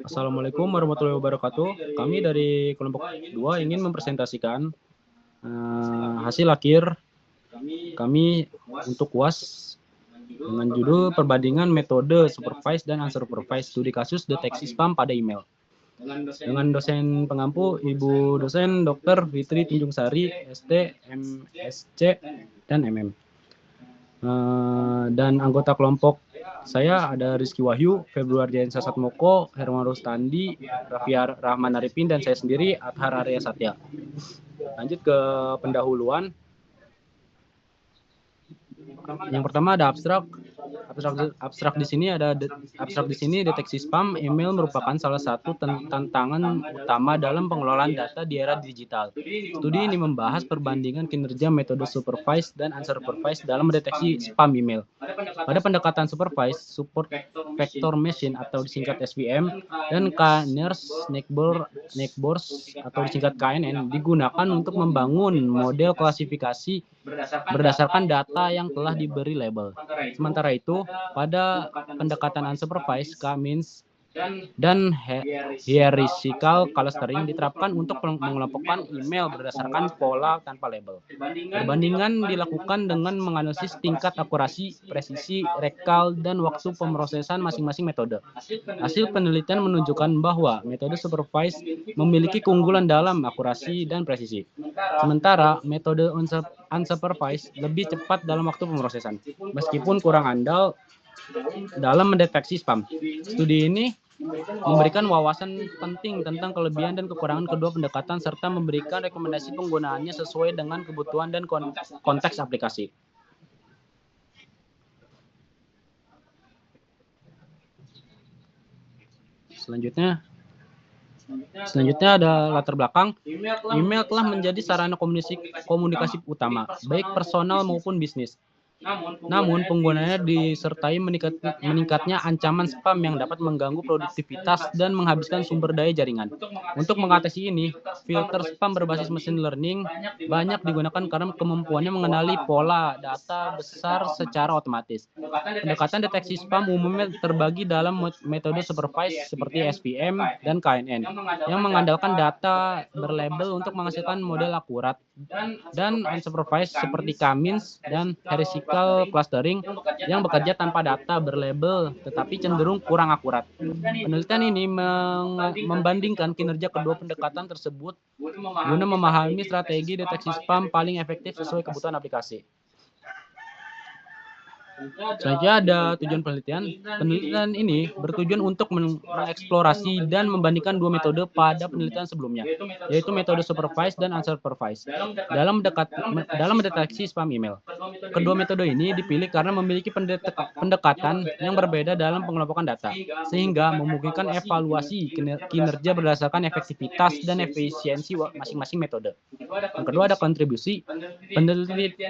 Assalamualaikum warahmatullahi wabarakatuh. Kami dari kelompok 2 ingin mempresentasikan hasil akhir kami untuk UAS dengan judul perbandingan metode supervised dan unsupervised studi kasus deteksi spam pada email. Dengan dosen pengampu Ibu dosen Dr. Fitri Tunjung Sari, ST, MSc, dan MM. Dan anggota kelompok saya ada Rizky Wahyu, Februardian Sasatmoko, Herman Rustandi, Raffi Rahman Arifin, dan saya sendiri Athar Arya Satya. Lanjut ke pendahuluan. Yang pertama ada abstrak. Abstrak di sini deteksi spam email merupakan salah satu tantangan utama dalam pengelolaan data di era digital. Studi ini membahas perbandingan kinerja metode supervised dan unsupervised dalam mendeteksi spam email. Pada pendekatan supervised, support vector machine atau disingkat SVM dan K-nurse networks atau disingkat KNN digunakan untuk membangun model klasifikasi berdasarkan data yang telah diberi label. Sementara itu, pada pendekatan unsupervised, K-means dan hierarchical clustering diterapkan untuk mengelompokkan email berdasarkan pola tanpa label. Perbandingan dilakukan dengan menganalisis tingkat akurasi, presisi, rekal, dan waktu pemrosesan masing-masing metode. Hasil penelitian menunjukkan bahwa metode supervised memiliki keunggulan dalam akurasi dan presisi. Sementara metode unsupervised lebih cepat dalam waktu pemrosesan, meskipun kurang andal dalam mendeteksi spam. Studi ini memberikan wawasan penting tentang kelebihan dan kekurangan kedua pendekatan serta memberikan rekomendasi penggunaannya sesuai dengan kebutuhan dan konteks aplikasi. Selanjutnya ada latar belakang. Email telah menjadi sarana komunikasi utama, baik personal maupun bisnis. Namun, penggunaannya disertai meningkatnya ancaman spam yang dapat mengganggu produktivitas dan menghabiskan sumber daya jaringan. Untuk mengatasi ini, filter spam berbasis machine learning banyak digunakan karena kemampuannya mengenali pola data besar secara otomatis. Pendekatan deteksi spam umumnya terbagi dalam metode supervised seperti SVM dan KNN, yang mengandalkan data berlabel untuk menghasilkan model akurat, dan unsupervised seperti K-means dan hierarchical clustering yang bekerja tanpa data berlabel tetapi cenderung kurang akurat. Penelitian ini membandingkan kinerja kedua pendekatan tersebut guna memahami strategi deteksi spam paling efektif sesuai kebutuhan aplikasi. Selanjutnya ada tujuan penelitian. Penelitian ini bertujuan untuk mengeksplorasi dan membandingkan dua metode pada penelitian sebelumnya, yaitu metode supervised dan unsupervised, dalam mendeteksi spam email. Kedua metode ini dipilih karena memiliki pendekatan yang berbeda dalam pengelompokan data, sehingga memungkinkan evaluasi kinerja berdasarkan efektivitas dan efisiensi masing-masing metode. Yang kedua ada kontribusi.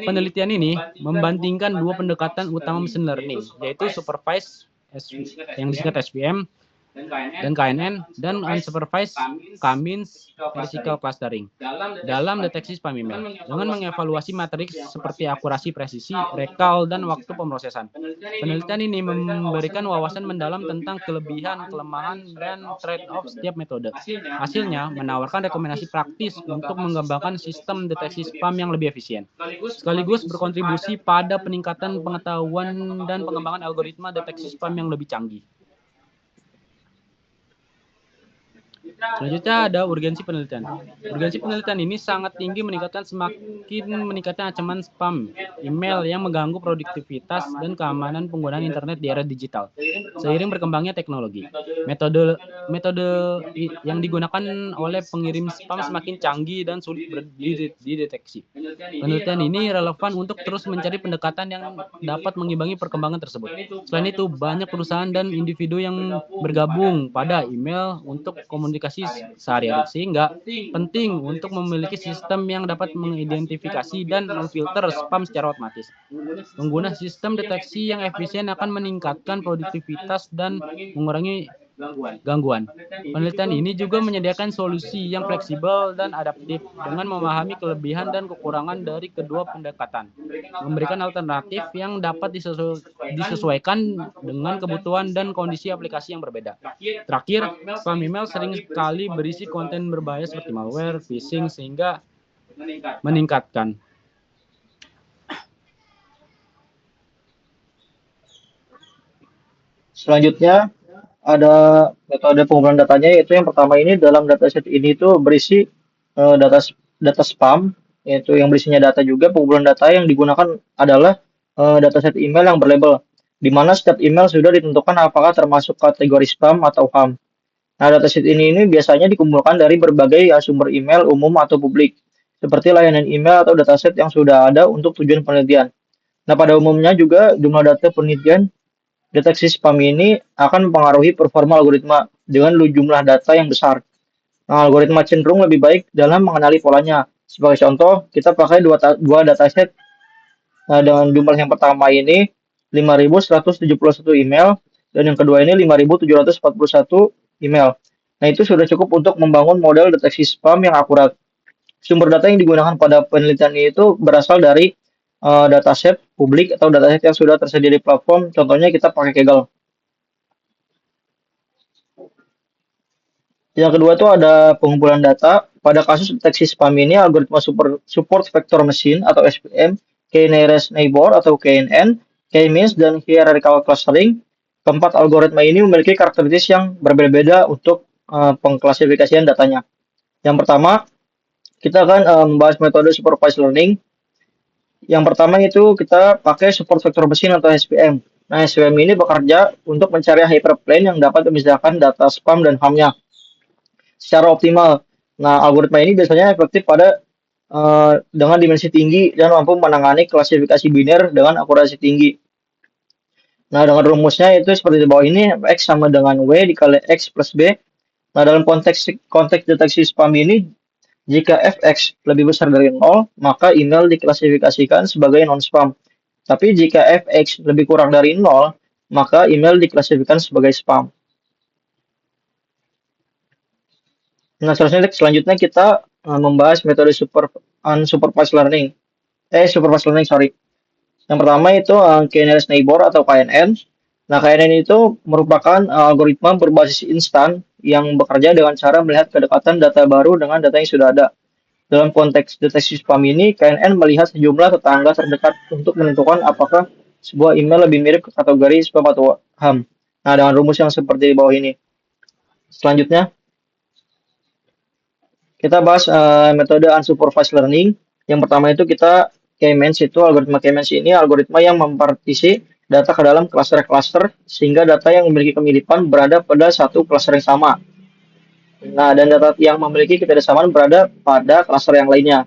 Penelitian ini membandingkan dua pendekatan utama machine learning, yaitu supervised yang disingkat SVM dan KNN, dan unsupervised K-means hierarchical clustering dalam deteksi spam email dengan mengevaluasi matriks seperti akurasi, presisi, rekal, dan waktu pemrosesan. Penelitian ini memberikan wawasan mendalam tentang kelebihan, kelemahan, dan trade-off setiap metode. Hasilnya menawarkan rekomendasi praktis untuk mengembangkan sistem deteksi spam yang lebih efisien, sekaligus berkontribusi pada peningkatan pengetahuan dan pengembangan algoritma deteksi spam yang lebih canggih. Selanjutnya ada urgensi penelitian. Urgensi penelitian ini sangat tinggi semakin meningkatnya ancaman spam email yang mengganggu produktivitas dan keamanan penggunaan internet di era digital. Seiring berkembangnya teknologi, metode yang digunakan oleh pengirim spam semakin canggih dan sulit dideteksi. Penelitian ini relevan untuk terus mencari pendekatan yang dapat mengimbangi perkembangan tersebut. Selain itu, banyak perusahaan dan individu yang bergabung pada email untuk komunikasi sehari-hari, sehingga penting untuk memiliki sistem yang dapat mengidentifikasi dan memfilter spam secara otomatis. Pengguna sistem deteksi yang efisien akan meningkatkan produktivitas dan mengurangi gangguan. Penelitian ini juga menyediakan solusi yang fleksibel dan adaptif dengan memahami kelebihan dan kekurangan dari kedua pendekatan, memberikan alternatif yang dapat disesuaikan dengan kebutuhan dan kondisi aplikasi yang berbeda. Terakhir, spam email sering sekali berisi konten berbahaya seperti malware, phishing, sehingga meningkatkan. Selanjutnya ada metode pengumpulan datanya, yaitu yang pertama ini dalam dataset ini itu berisi data data spam, yaitu yang berisinya data juga. Pengumpulan data yang digunakan adalah dataset email yang berlabel, di mana setiap email sudah ditentukan apakah termasuk kategori spam atau HAM. Nah, dataset ini biasanya dikumpulkan dari berbagai sumber email umum atau publik, seperti layanan email atau dataset yang sudah ada untuk tujuan penelitian. Nah, pada umumnya juga jumlah data penelitian deteksi spam ini akan mempengaruhi performa algoritma dengan jumlah data yang besar. Nah, algoritma cenderung lebih baik dalam mengenali polanya. Sebagai contoh, kita pakai dua dataset dengan jumlah yang pertama ini 5.171 email dan yang kedua ini 5.741 email. Nah, itu sudah cukup untuk membangun model deteksi spam yang akurat. Sumber data yang digunakan pada penelitian ini itu berasal dari dataset publik atau dataset yang sudah tersedia di platform. Contohnya kita pakai Kaggle. Yang kedua itu ada pengumpulan data. Pada kasus deteksi spam ini, algoritma support vector machine atau SVM, k-nearest neighbor atau KNN, k-means, dan hierarchical clustering. Keempat algoritma ini memiliki karakteristik yang berbeda-beda untuk pengklasifikasian datanya. Yang pertama, kita akan membahas metode supervised learning. Yang pertama itu kita pakai support vector machine atau SVM. Nah, SVM ini bekerja untuk mencari hyperplane yang dapat memisahkan data spam dan HAM-nya secara optimal. Nah, algoritma ini biasanya efektif pada dengan dimensi tinggi dan mampu menangani klasifikasi biner dengan akurasi tinggi. Nah, dengan rumusnya itu seperti di bawah ini, X sama dengan W dikali X plus B. Nah, dalam konteks deteksi spam ini, jika Fx lebih besar dari 0, maka email diklasifikasikan sebagai non-spam. Tapi jika Fx lebih kurang dari 0, maka email diklasifikasikan sebagai spam. Nah, selanjutnya kita membahas metode unsupervised learning. Supervised learning, sorry. Yang pertama itu k-nearest neighbor atau KNN. Nah, KNN itu merupakan algoritma berbasis instan yang bekerja dengan cara melihat kedekatan data baru dengan data yang sudah ada. Dalam konteks deteksi spam ini, KNN melihat sejumlah tetangga terdekat untuk menentukan apakah sebuah email lebih mirip ke kategori spam atau HAM. Nah, dengan rumus yang seperti di bawah ini. Selanjutnya, kita bahas metode unsupervised learning. Yang pertama itu kita K-means itu algoritma K-means ini algoritma yang mempartisi data ke dalam klaster-klaster sehingga data yang memiliki kemiripan berada pada satu klaster yang sama. Nah, dan data yang memiliki ketidaksamaan berada pada klaster yang lainnya.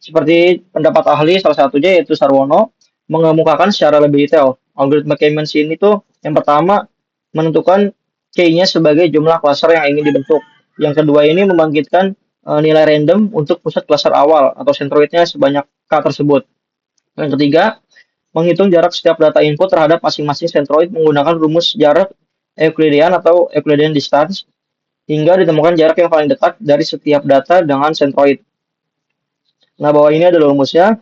Seperti pendapat ahli salah satunya yaitu Sarwono mengemukakan secara lebih detail. Algoritma K-means ini tuh yang pertama menentukan K-nya sebagai jumlah klaster yang ingin dibentuk. Yang kedua ini membangkitkan nilai random untuk pusat klaster awal atau centroidnya sebanyak K tersebut. Yang ketiga, menghitung jarak setiap data input terhadap masing-masing centroid menggunakan rumus jarak Euclidean atau Euclidean distance hingga ditemukan jarak yang paling dekat dari setiap data dengan centroid. Nah, bawah ini adalah rumusnya.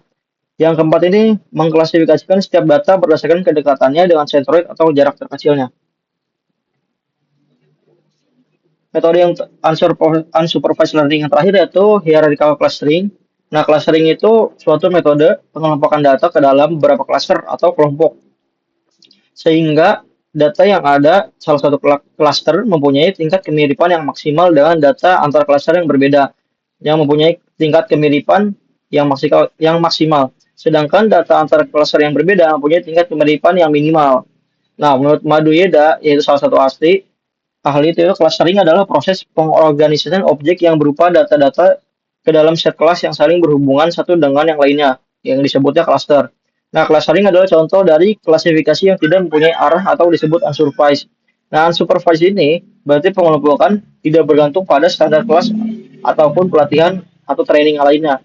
Yang keempat ini mengklasifikasikan setiap data berdasarkan kedekatannya dengan centroid atau jarak terkecilnya. Metode yang unsupervised learning yang terakhir yaitu hierarchical clustering. Nah, clustering itu suatu metode pengelompokan data ke dalam beberapa cluster atau kelompok. Sehingga data yang ada salah satu cluster mempunyai tingkat kemiripan yang maksimal dengan data antar cluster yang berbeda yang mempunyai tingkat kemiripan yang maksimal. Sedangkan data antar cluster yang berbeda mempunyai tingkat kemiripan yang minimal. Nah, menurut Madhu Yeda, yaitu salah satu ahli itu clustering adalah proses pengorganisasian objek yang berupa data-data ke dalam set kelas yang saling berhubungan satu dengan yang lainnya, yang disebutnya cluster. Nah, clustering adalah contoh dari klasifikasi yang tidak mempunyai arah atau disebut unsupervised. Nah, unsupervised ini berarti pengelompokan tidak bergantung pada standar kelas ataupun pelatihan atau training lainnya.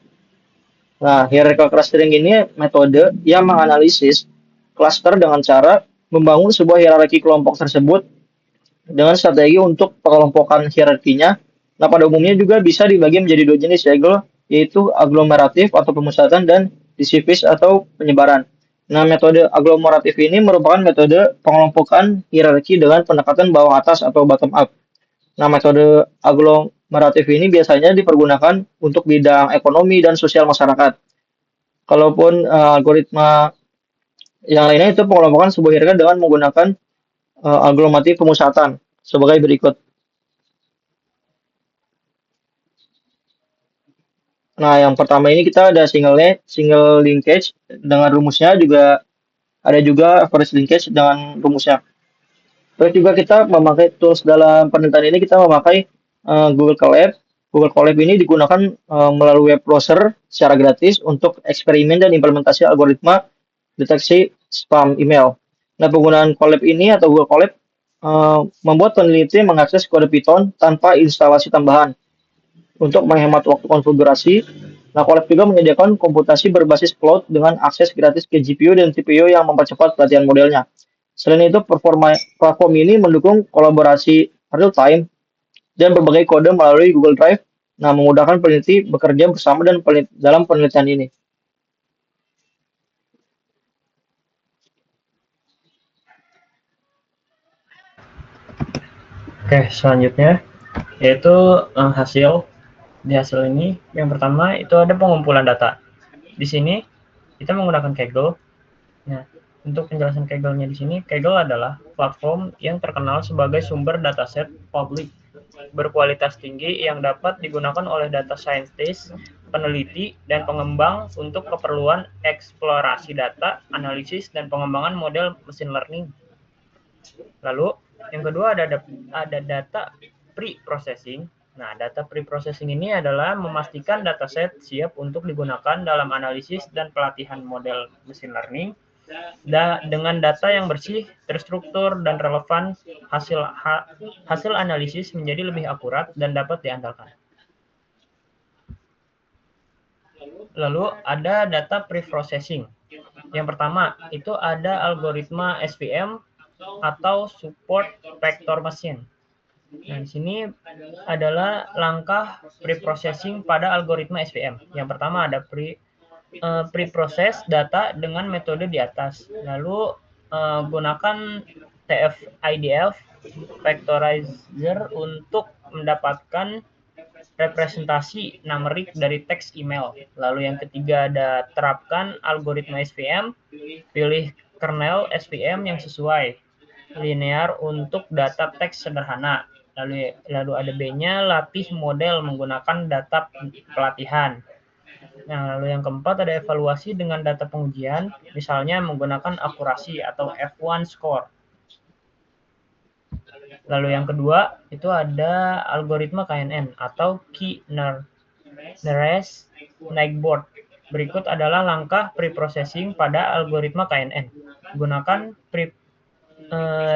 Nah, hierarchical clustering ini metode yang menganalisis cluster dengan cara membangun sebuah hierarki kelompok tersebut dengan strategi untuk pengelompokan hierarkinya. Nah, pada umumnya juga bisa dibagi menjadi dua jenis segel, yaitu aglomeratif atau pemusatan dan disivis atau penyebaran. Nah, metode aglomeratif ini merupakan metode pengelompokan hierarki dengan pendekatan bawah atas atau bottom up. Nah, metode aglomeratif ini biasanya dipergunakan untuk bidang ekonomi dan sosial masyarakat. Kalaupun algoritma yang lainnya itu pengelompokan sebuah hierarki dengan menggunakan aglomeratif pemusatan sebagai berikut. Nah, yang pertama ini kita ada single linkage dengan rumusnya juga ada juga average linkage dengan rumusnya. Terus juga kita memakai tools dalam penelitian ini kita memakai Google Colab. Google Colab ini digunakan melalui web browser secara gratis untuk eksperimen dan implementasi algoritma deteksi spam email. Nah, penggunaan Colab ini atau Google Colab membuat peneliti mengakses kode Python tanpa instalasi tambahan untuk menghemat waktu konfigurasi. Nah, Colab juga menyediakan komputasi berbasis cloud dengan akses gratis ke GPU dan CPU yang mempercepat pelatihan modelnya. Selain itu, platform ini mendukung kolaborasi real time dan berbagai kode melalui Google Drive. Nah, memudahkan peneliti bekerja bersama dan dalam penelitian ini. Oke, selanjutnya yaitu hasil. Di hasil ini, yang pertama itu ada pengumpulan data. Di sini kita menggunakan Kaggle. Nah, untuk penjelasan Kaggle-nya di sini, Kaggle adalah platform yang terkenal sebagai sumber dataset publik berkualitas tinggi yang dapat digunakan oleh data scientist, peneliti, dan pengembang untuk keperluan eksplorasi data, analisis, dan pengembangan model machine learning. Lalu, yang kedua ada data pre-processing. Nah, data pre-processing ini adalah memastikan dataset siap untuk digunakan dalam analisis dan pelatihan model machine learning dengan data yang bersih, terstruktur, dan relevan. Hasil analisis menjadi lebih akurat dan dapat diandalkan. Lalu ada data pre-processing. Yang pertama, itu ada algoritma SVM atau support vector machine. Nah, di sini adalah langkah pre-processing pada algoritma SVM. Yang pertama ada pre-process data dengan metode di atas. Lalu gunakan TF-IDF vectorizer untuk mendapatkan representasi numerik dari teks email. Lalu yang ketiga ada terapkan algoritma SVM, pilih kernel SVM yang sesuai linear untuk data teks sederhana. Lalu ada B-nya, latih model menggunakan data pelatihan. Nah, lalu yang keempat ada evaluasi dengan data pengujian, misalnya menggunakan akurasi atau F1 score. Lalu yang kedua itu ada algoritma KNN atau Key Nearest Neighbor. Berikut adalah langkah pre-processing pada algoritma KNN. Gunakan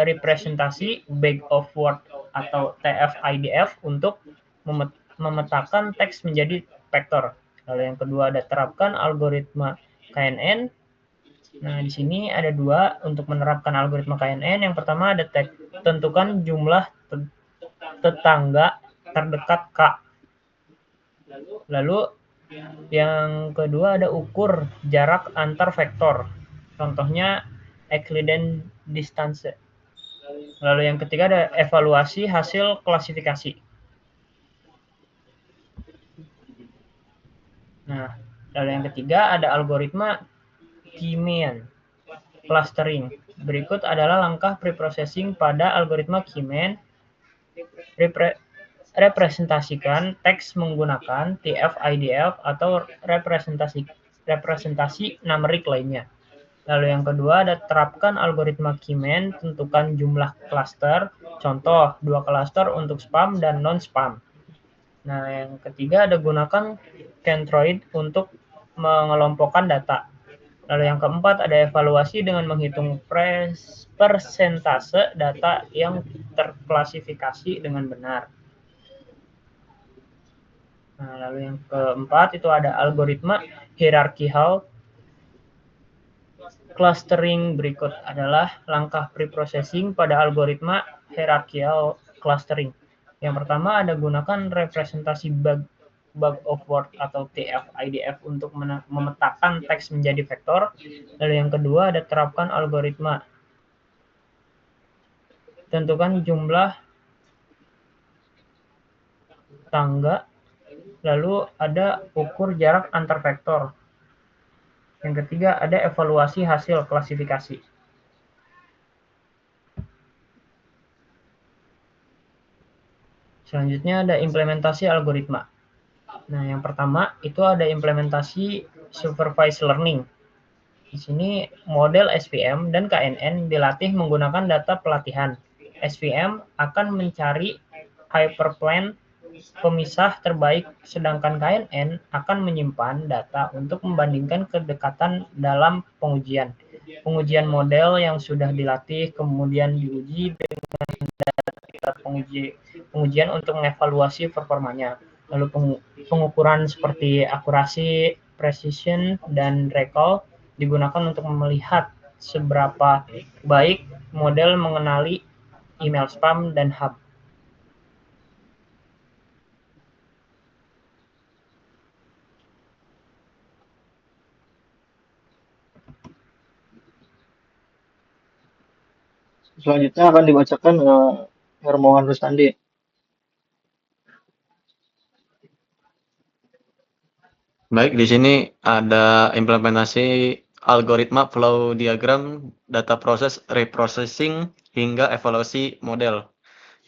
representasi bag of word atau TF-IDF untuk memetakan teks menjadi vektor. Lalu yang kedua ada terapkan algoritma KNN. Nah, di sini ada dua untuk menerapkan algoritma KNN. Yang pertama ada tentukan jumlah tetangga terdekat K. Lalu yang kedua ada ukur jarak antar vektor. Contohnya Euclidean distance. Lalu yang ketiga ada evaluasi hasil klasifikasi. Nah, lalu yang ketiga ada algoritma Keyman clustering. Berikut adalah langkah preprocessing pada algoritma Keyman. Representasikan teks menggunakan TF-IDF atau representasi numerik lainnya. Lalu yang kedua ada terapkan algoritma Keyman, tentukan jumlah klaster, contoh 2 klaster untuk spam dan non-spam. Nah, yang ketiga ada gunakan Centroid untuk mengelompokkan data. Lalu yang keempat ada evaluasi dengan menghitung persentase data yang terklasifikasi dengan benar. Nah, lalu yang keempat itu ada algoritma hierarchical Clustering berikut adalah langkah preprocessing pada algoritma hierarchical clustering. Yang pertama ada gunakan representasi bug of word atau TF-IDF untuk memetakan teks menjadi vektor. Lalu yang kedua ada terapkan algoritma. Tentukan jumlah tangga. Lalu ada ukur jarak antar vektor. Yang ketiga ada evaluasi hasil klasifikasi. Selanjutnya ada implementasi algoritma. Nah, yang pertama itu ada implementasi supervised learning. Di sini model SVM dan KNN dilatih menggunakan data pelatihan. SVM akan mencari hyperplane pemisah terbaik, sedangkan KNN akan menyimpan data untuk membandingkan kedekatan dalam pengujian. Pengujian model yang sudah dilatih kemudian diuji dengan data pengujian untuk mengevaluasi performanya. Lalu pengukuran seperti akurasi, precision, dan recall digunakan untuk melihat seberapa baik model mengenali email spam dan hub. Selanjutnya akan dibacakan Hermawan Rustandi. Baik, di sini ada implementasi algoritma flow diagram, data proses, reprocessing, hingga evaluasi model.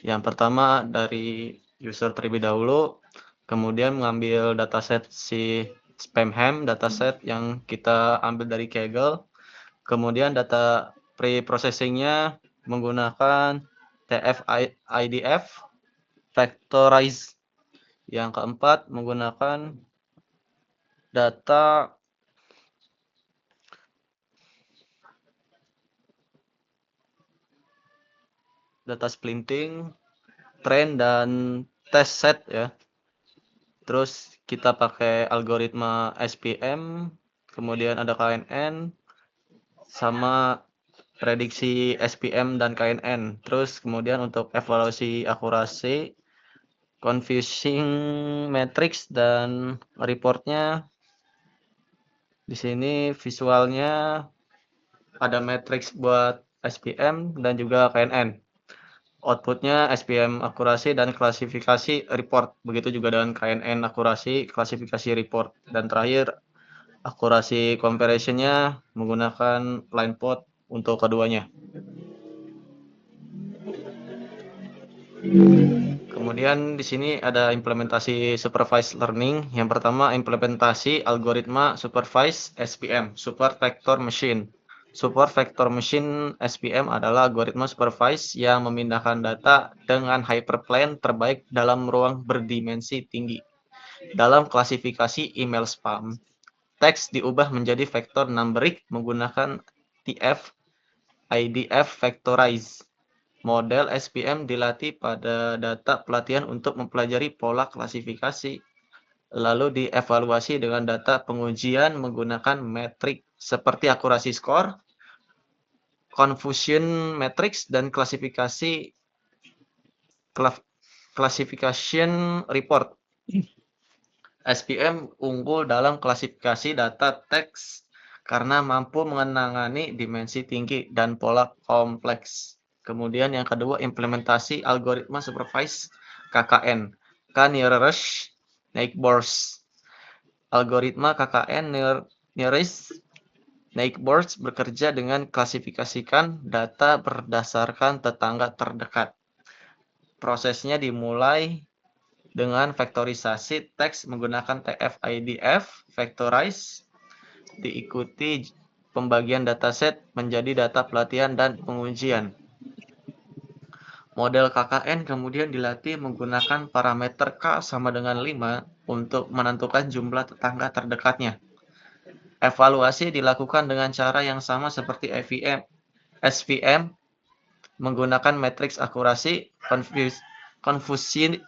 Yang pertama dari user terlebih dahulu, kemudian mengambil dataset si SpamHam, dataset yang kita ambil dari Kaggle, kemudian data pre-processingnya menggunakan TF-IDF, Factorize. Yang keempat menggunakan data splitting, train, dan test set ya. Terus kita pakai algoritma SPM, kemudian ada KNN, sama prediksi SPM dan KNN. Terus kemudian untuk evaluasi akurasi, confusing matrix, dan reportnya di sini visualnya ada matrix buat SPM dan juga KNN. Outputnya SPM akurasi dan klasifikasi report. Begitu juga dengan KNN akurasi, klasifikasi report. Dan terakhir akurasi comparison-nya menggunakan line plot untuk keduanya. Kemudian di sini ada implementasi supervised learning. Yang pertama implementasi algoritma supervised SPM, Support Vector Machine. Support Vector Machine SPM adalah algoritma supervised yang memindahkan data dengan hyperplane terbaik dalam ruang berdimensi tinggi. Dalam klasifikasi email spam, teks diubah menjadi vektor numeric menggunakan TF IDF Factorize. Model SPM dilatih pada data pelatihan untuk mempelajari pola klasifikasi, lalu dievaluasi dengan data pengujian menggunakan metrik seperti akurasi skor, confusion matrix, dan classification report. SPM unggul dalam klasifikasi data teks karena mampu menangani dimensi tinggi dan pola kompleks. Kemudian yang kedua, implementasi algoritma supervised KKN, K-nearest neighbors. Algoritma KKN nearest neighbors bekerja dengan klasifikasikan data berdasarkan tetangga terdekat. Prosesnya dimulai dengan vektorisasi teks menggunakan TF-IDF, Factorize, diikuti pembagian dataset menjadi data pelatihan dan pengujian. Model KKN kemudian dilatih menggunakan parameter K sama dengan 5 untuk menentukan jumlah tetangga terdekatnya. Evaluasi dilakukan dengan cara yang sama seperti SVM, menggunakan matriks akurasi, confusion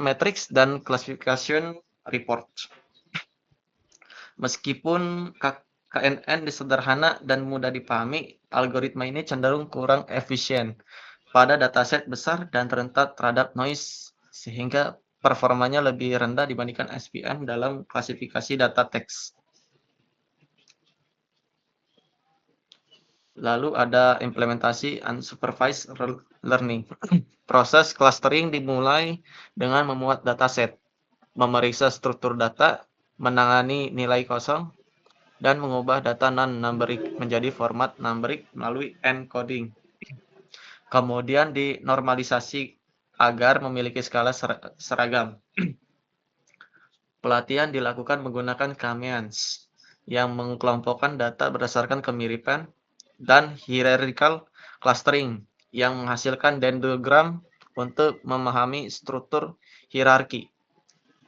matrix, dan classification report. Meskipun KNN sederhana dan mudah dipahami, algoritma ini cenderung kurang efisien pada dataset besar dan rentan terhadap noise, sehingga performanya lebih rendah dibandingkan SVM dalam klasifikasi data teks. Lalu ada implementasi unsupervised learning. Proses clustering dimulai dengan memuat dataset, memeriksa struktur data, menangani nilai kosong, dan mengubah data non-numeric menjadi format numeric melalui encoding. Kemudian dinormalisasi agar memiliki skala seragam. Pelatihan dilakukan menggunakan K-means yang mengelompokkan data berdasarkan kemiripan dan hierarchical clustering yang menghasilkan dendrogram untuk memahami struktur hierarki.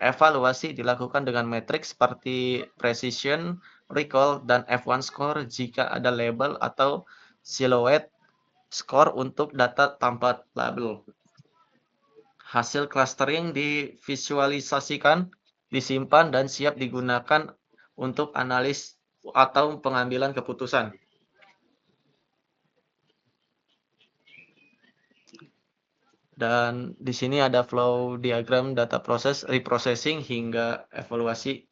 Evaluasi dilakukan dengan metrik seperti precision, recall, dan F1 score jika ada label atau silhouette score untuk data tanpa label. Hasil clustering divisualisasikan, disimpan, dan siap digunakan untuk analis atau pengambilan keputusan. Dan di sini ada flow diagram data proses, reprocessing, hingga evaluasi.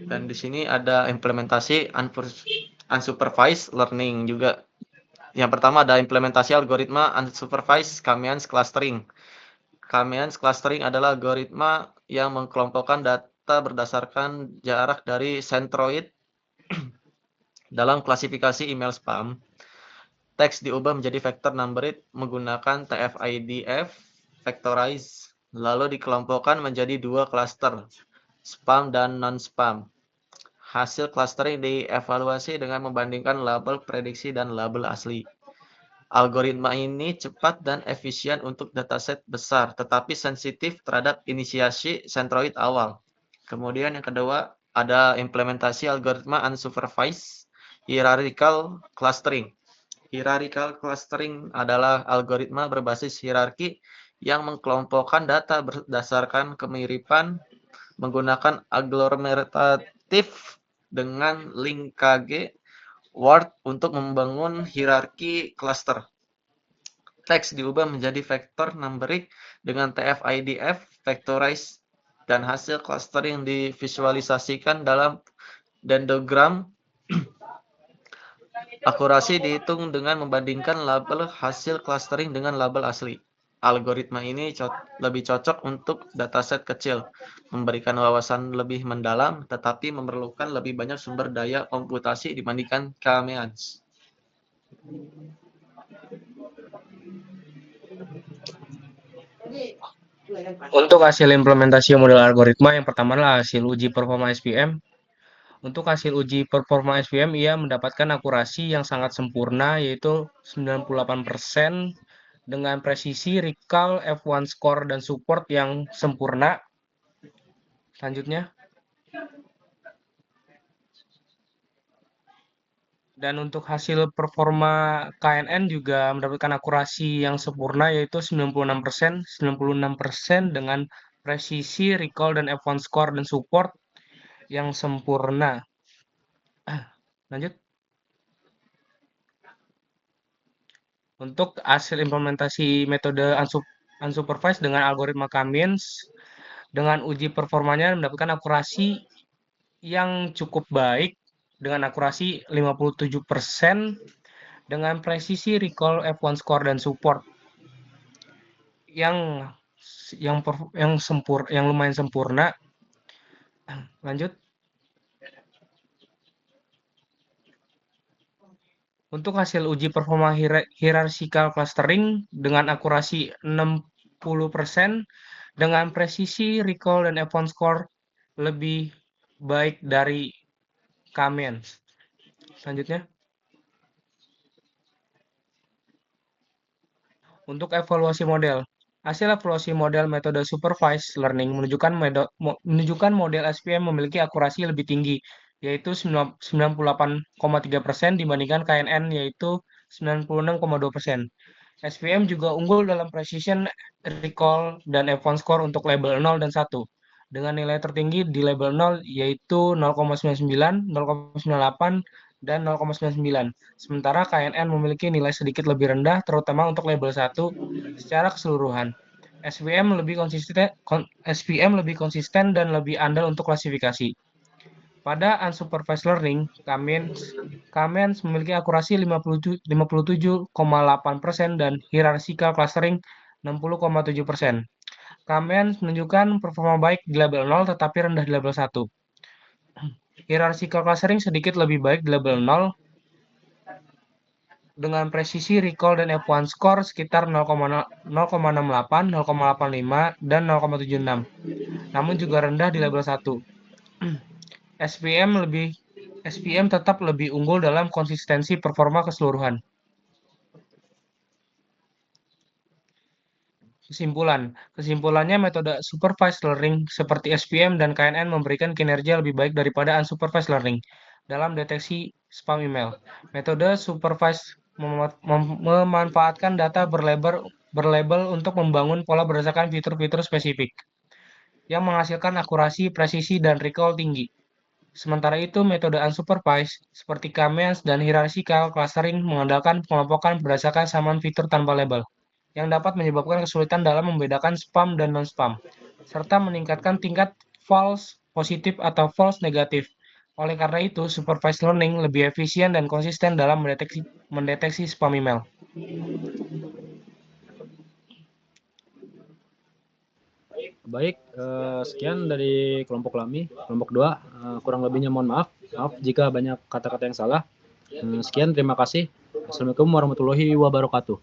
Dan di sini ada implementasi unsupervised learning juga. Yang pertama ada implementasi algoritma unsupervised K-means clustering. K-means clustering adalah algoritma yang mengelompokkan data berdasarkan jarak dari centroid dalam klasifikasi email spam. Teks diubah menjadi vector numbered menggunakan TF-IDF factorize, lalu dikelompokkan menjadi dua klaster, spam dan non-spam. Hasil clustering dievaluasi dengan membandingkan label prediksi dan label asli. Algoritma ini cepat dan efisien untuk dataset besar, tetapi sensitif terhadap inisiasi centroid awal. Kemudian yang kedua, ada implementasi algoritma unsupervised hierarchical clustering. Hierarchical clustering adalah algoritma berbasis hierarki yang mengkelompokkan data berdasarkan kemiripan menggunakan aglomeratif dengan linkage word untuk membangun hierarki cluster. Teks diubah menjadi vektor numeric dengan TF-IDF factorize dan hasil clustering divisualisasikan dalam dendrogram. Akurasi dihitung dengan membandingkan label hasil clustering dengan label asli. Algoritma ini lebih cocok untuk dataset kecil, memberikan wawasan lebih mendalam, tetapi memerlukan lebih banyak sumber daya komputasi dibandingkan K-means. Untuk hasil implementasi model algoritma, yang pertama adalah hasil uji performa SVM. Untuk hasil uji performa SVM, ia mendapatkan akurasi yang sangat sempurna, yaitu 98% dengan presisi, recall, F1 score, dan support yang sempurna. Selanjutnya. Dan untuk hasil performa KNN juga mendapatkan akurasi yang sempurna, yaitu 96% dengan presisi, recall, dan F1 score, dan support yang sempurna. Lanjut. Untuk hasil implementasi metode unsupervised dengan algoritma K-means, dengan uji performanya mendapatkan akurasi yang cukup baik, dengan akurasi 57%, dengan presisi, recall, F1 score, dan support yang lumayan sempurna. Lanjut. Untuk hasil uji performa hierarchical clustering dengan akurasi 60%, dengan presisi, recall, dan F1 score lebih baik dari K-means. Selanjutnya. Untuk evaluasi model. Hasil evaluasi model metode supervised learning menunjukkan model SVM memiliki akurasi lebih tinggi, yaitu 98,3% dibandingkan KNN, yaitu 96,2%. SVM juga unggul dalam precision, recall, dan F1 score untuk label 0 dan 1. Dengan nilai tertinggi di label 0 yaitu 0,99, 0,98, dan 0,99. Sementara KNN memiliki nilai sedikit lebih rendah, terutama untuk label 1 secara keseluruhan. SVM lebih konsisten dan lebih andal untuk klasifikasi. Pada unsupervised learning, Kamenz memiliki akurasi 57,8% dan hierarchical clustering 60,7%. Kamenz menunjukkan performa baik di label 0 tetapi rendah di label 1. Hierarchical clustering sedikit lebih baik di label 0 dengan presisi recall dan F1 score sekitar 0,68, 0,85, dan 0,76. Namun juga rendah di label 1. SVM tetap lebih unggul dalam konsistensi performa keseluruhan. Kesimpulannya metode supervised learning seperti SVM dan KNN memberikan kinerja lebih baik daripada unsupervised learning dalam deteksi spam email. Metode supervised memanfaatkan data berlabel untuk membangun pola berdasarkan fitur-fitur spesifik yang menghasilkan akurasi, presisi, dan recall tinggi. Sementara itu, metode unsupervised seperti Kamenz dan hierarchical clustering mengandalkan pengelompokan berdasarkan samaan fitur tanpa label, yang dapat menyebabkan kesulitan dalam membedakan spam dan non-spam, serta meningkatkan tingkat false positif atau false negatif. Oleh karena itu, supervised learning lebih efisien dan konsisten dalam mendeteksi spam email. Baik, sekian dari kelompok kami, kelompok 2. Kurang lebihnya mohon maaf. Maaf jika banyak kata-kata yang salah. Sekian, terima kasih. Assalamualaikum warahmatullahi wabarakatuh.